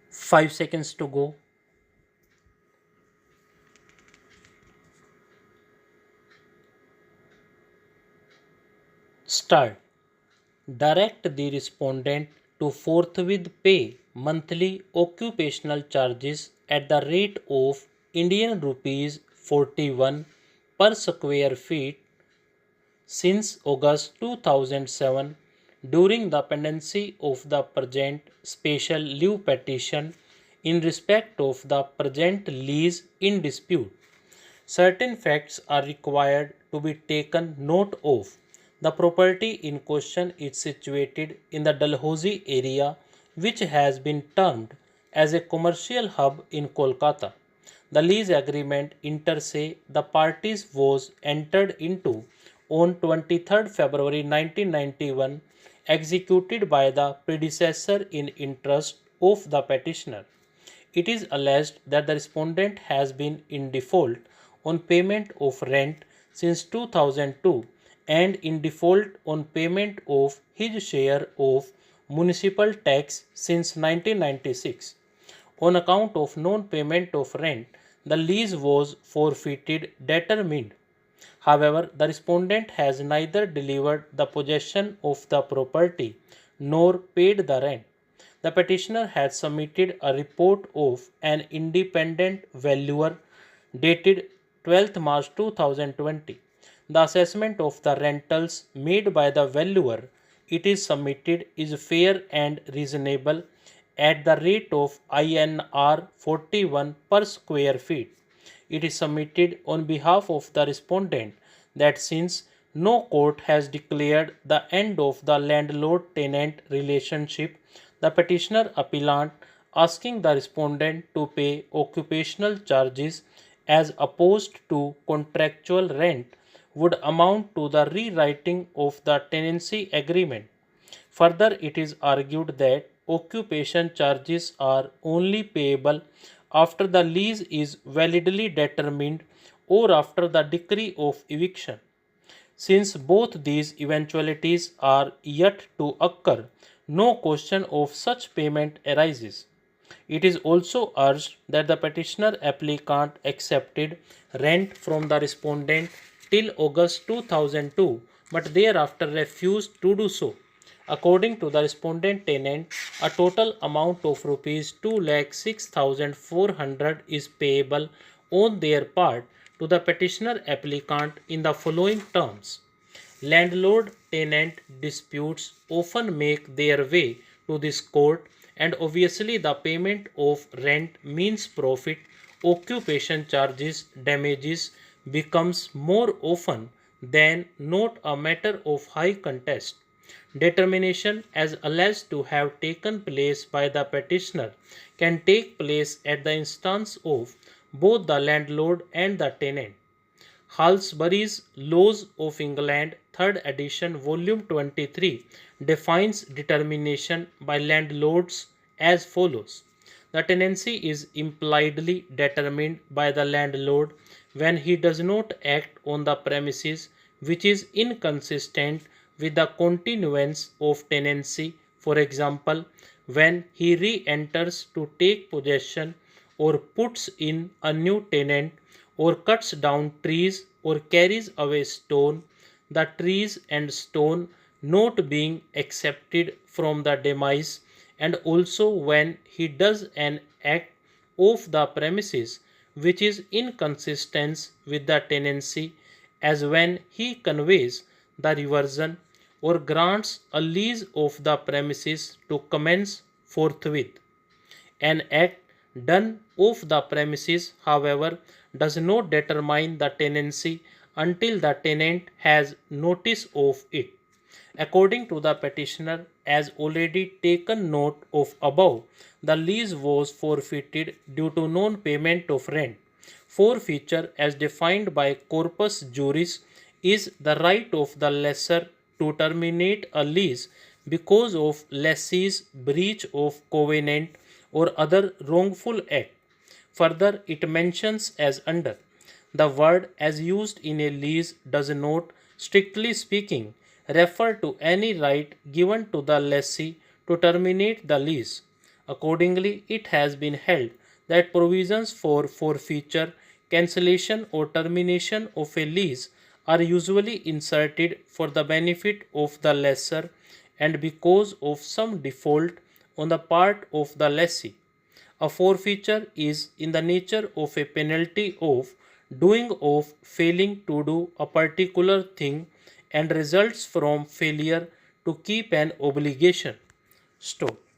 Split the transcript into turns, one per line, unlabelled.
5 seconds to go. Start. Direct the respondent to forthwith pay monthly occupational charges at the rate of Indian rupees 41 per square feet since August 2007 during the pendency of the present special leave petition in respect of the present lease in dispute. Certain facts are required to be taken note of. The property in question is situated in the Dalhousie area, which has been termed as a commercial hub in Kolkata. The lease agreement inter se the parties was entered into on 23rd February 1991, executed by the predecessor in interest of the petitioner. It is alleged that the respondent has been in default on payment of rent since 2002 and in default on payment of his share of municipal tax since 1996. On account of non-payment of rent, the lease was forfeited determined. However, the respondent has neither delivered the possession of the property nor paid the rent. The petitioner has submitted a report of an independent valuer dated 12th March 2020. The assessment of the rentals made by the valuer it is submitted is fair and reasonable at the rate of INR 41 per square feet. It is submitted on behalf of the respondent that since no court has declared the end of the landlord-tenant relationship, the petitioner appellant asking the respondent to pay occupational charges as opposed to contractual rent would amount to the rewriting of the tenancy agreement. Further, it is argued that occupation charges are only payable after the lease is validly determined or after the decree of eviction. Since both these eventualities are yet to occur, no question of such payment arises. It is also urged that the petitioner applicant accepted rent from the respondent till August 2002 but thereafter refused to do so. According to the respondent tenant, a total amount of rupees 2,06,400 is payable on their part to the petitioner applicant in the following terms. Landlord tenant disputes often make their way to this court, and obviously the payment of rent means profit, occupation charges, damages becomes more often than not a matter of high contest. Determination as alleged to have taken place by the petitioner can take place at the instance of both the landlord and the tenant. Halsbury's Laws of England, 3rd edition, volume 23, defines determination by landlords as follows. The tenancy is impliedly determined by the landlord when he does not act on the premises which is inconsistent with the continuance of tenancy, for example, when he re-enters to take possession or puts in a new tenant or cuts down trees or carries away stone, the trees and stone not being accepted from the demise, and also when he does an act of the premises which is inconsistent with the tenancy, as when he conveys the reversion or grants a lease of the premises to commence forthwith. An act done off the premises, however, does not determine the tenancy until the tenant has notice of it. According to the petitioner, as already taken note of above, the lease was forfeited due to non-payment of rent. Forfeiture, as defined by Corpus Juris, is the right of the lessor to terminate a lease because of lessee's breach of covenant or other wrongful act. Further, it mentions as under. The word as used in a lease does not, strictly speaking, refer to any right given to the lessee to terminate the lease. Accordingly, it has been held that provisions for forfeiture, cancellation, or termination of a lease are usually inserted for the benefit of the lessor and because of some default on the part of the lessee. A forfeiture is in the nature of a penalty of doing of failing to do a particular thing and results from failure to keep an obligation. Stop.